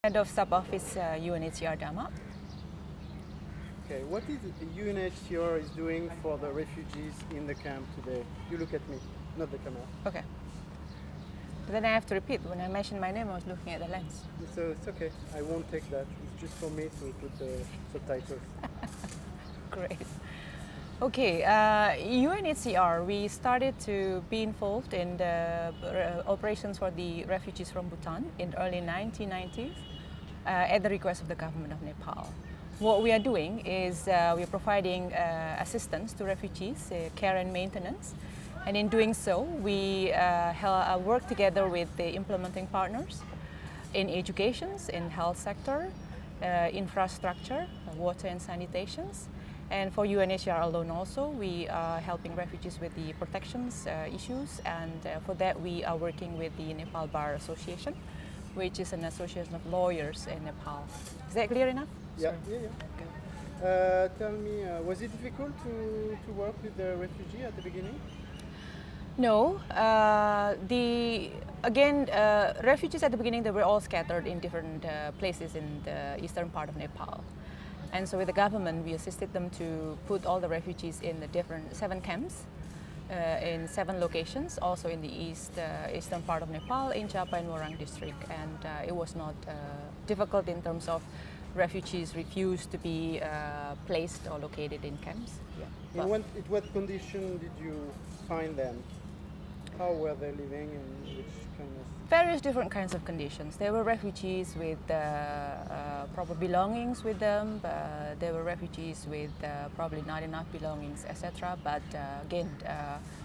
Head of Sub-Office UNHCR Dama. Okay, what is it the UNHCR is doing for the refugees in the camp today? You look at me, not the camera. Okay. Then I have to repeat. When I mentioned my name, I was looking at the lens. So it's okay, I won't take that. It's just for me to put the subtitles. Great. Okay, UNHCR, we started to be involved in the operations for the refugees from Bhutan in early 1990s at the request of the government of Nepal. What we are doing is we are providing assistance to refugees, care and maintenance. And in doing so, we work together with the implementing partners in education, in health sector, infrastructure, water and sanitations. And for UNHCR alone also, we are helping refugees with the protections issues, and for that we are working with the Nepal Bar Association, which is an association of lawyers in Nepal. Is that clear enough? Yeah, yeah, yeah. Okay. Tell me, was it difficult to work with the refugee at the beginning? No. Refugees at the beginning, they were all scattered in different places in the eastern part of Nepal. And so with the government, we assisted them to put all the refugees in the different 7 camps in 7 locations, also in the eastern part of Nepal, in Japa and Morang district. And it was not difficult in terms of refugees refused to be placed or located in camps. Yeah. In what condition did you find them? How were they living and which kind of... Various different kinds of conditions. There were refugees with proper belongings with them. There were refugees with probably not enough belongings, etc. But again,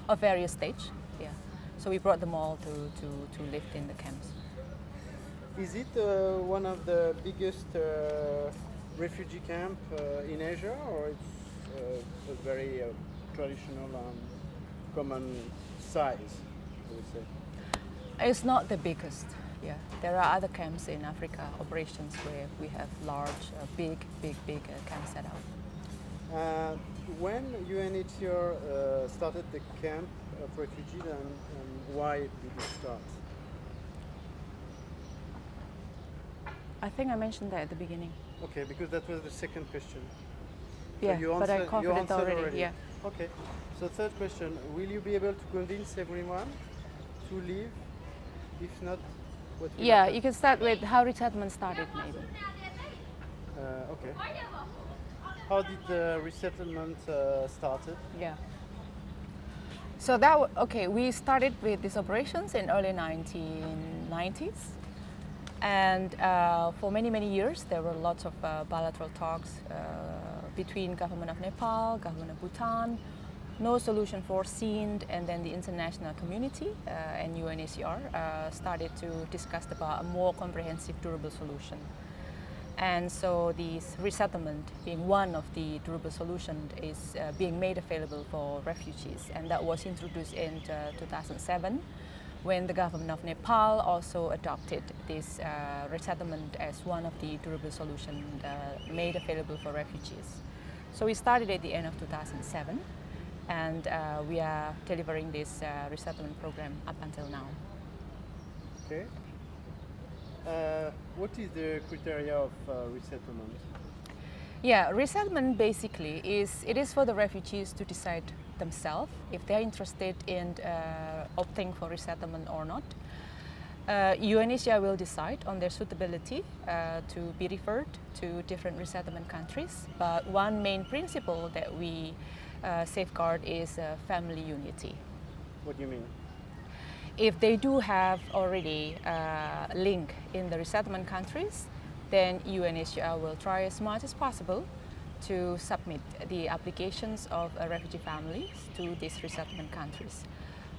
of various stage. Yeah. So we brought them all to live in the camps. Is it one of the biggest refugee camp in Asia, or it's a very traditional common size, I would say? It's not the biggest. Yeah, there are other camps in Africa, operations where we have large, big camps set up. When UNHCR started the camp of refugees, and why did it start? I think I mentioned that at the beginning. Okay, because that was the second question. Yeah, so but I covered it already. Yeah. Okay, so third question, will you be able to convince everyone to leave? If not, what will happen? You can start with how resettlement started, maybe. Okay. How did the resettlement started? Yeah. So we started with these operations in early 1990s. And for many years, there were lots of bilateral talks between government of Nepal, government of Bhutan, no solution foreseen, and then the international community and UNHCR started to discuss about a more comprehensive, durable solution. And so this resettlement, being one of the durable solutions, is being made available for refugees, and that was introduced in 2007. When the government of Nepal also adopted this resettlement as one of the durable solutions made available for refugees. So we started at the end of 2007, and we are delivering this resettlement program up until now. Okay. What is the criteria of resettlement? Yeah, resettlement basically it is for the refugees to decide themselves if they're interested in opting for resettlement or not. UNHCR will decide on their suitability to be referred to different resettlement countries. But one main principle that we safeguard is family unity. What do you mean? If they do have already a link in the resettlement countries, then UNHCR will try as much as possible to submit the applications of refugee families to these resettlement countries.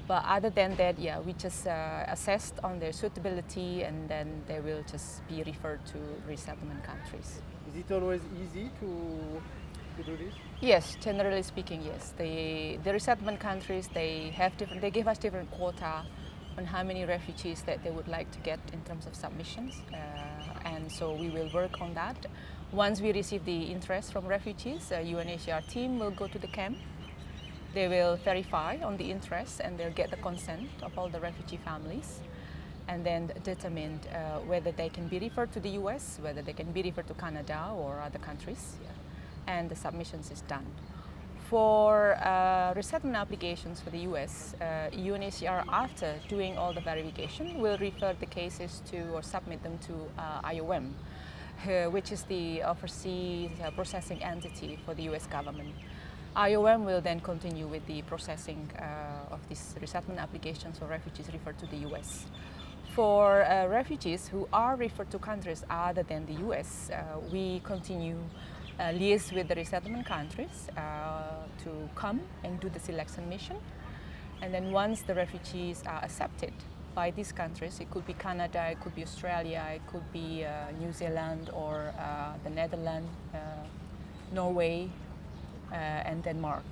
But other than that, yeah, we just assessed on their suitability, and then they will just be referred to resettlement countries. Is it always easy to do this? Yes, generally speaking, yes. The resettlement countries, they give us different quota on how many refugees that they would like to get in terms of submissions, and so we will work on that. Once we receive the interest from refugees, UNHCR team will go to the camp. They will verify on the interest, and they'll get the consent of all the refugee families. and then determine whether they can be referred to the US, whether they can be referred to Canada or other countries, and the submissions is done. For resettlement applications for the US, UNHCR, after doing all the verification, will refer the cases to or submit them to IOM, which is the overseas processing entity for the US government. IOM will then continue with the processing of these resettlement applications for refugees referred to the US. For refugees who are referred to countries other than the US, we continue liaise with the resettlement countries to come and do the selection mission. And then once the refugees are accepted by these countries, it could be Canada, it could be Australia, it could be New Zealand or the Netherlands, Norway, and Denmark.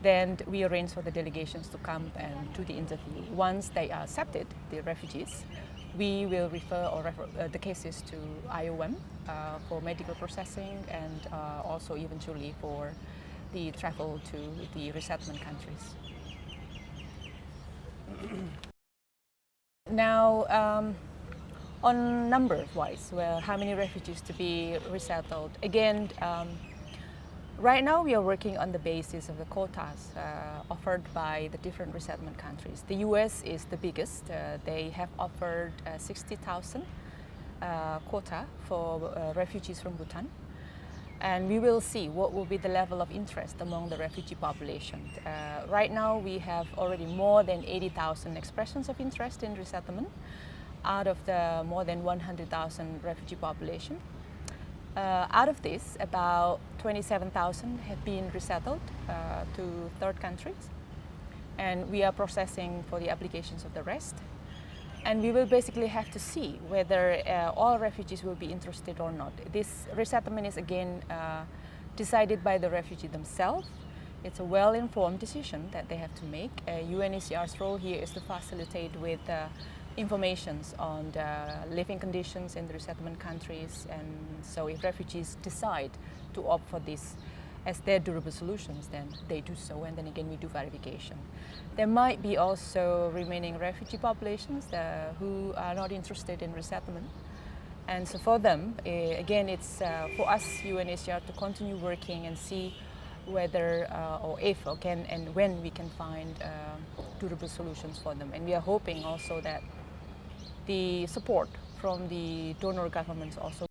Then we arrange for the delegations to come and do the interview. Once they are accepted, the refugees, we will refer the cases to IOM for medical processing and also eventually for the travel to the resettlement countries. Now, on number-wise, well, how many refugees to be resettled? Again, right now we are working on the basis of the quotas offered by the different resettlement countries. The US is the biggest. They have offered 60,000 quota for refugees from Bhutan. And we will see what will be the level of interest among the refugee population. Right now we have already more than 80,000 expressions of interest in resettlement out of the more than 100,000 refugee population. Out of this, about 27,000 have been resettled to third countries, and we are processing for the applications of the rest. And we will basically have to see whether all refugees will be interested or not. This resettlement is again decided by the refugee themselves. It's a well-informed decision that they have to make. UNHCR's role here is to facilitate with informations on the living conditions in the resettlement countries, and so if refugees decide to opt for this as their durable solutions, then they do so, and then again we do verification. There might be also remaining refugee populations who are not interested in resettlement, and so for them, again, it's for us, UNHCR, to continue working and see whether or if or can and when we can find durable solutions for them. And we are hoping also that the support from the donor governments also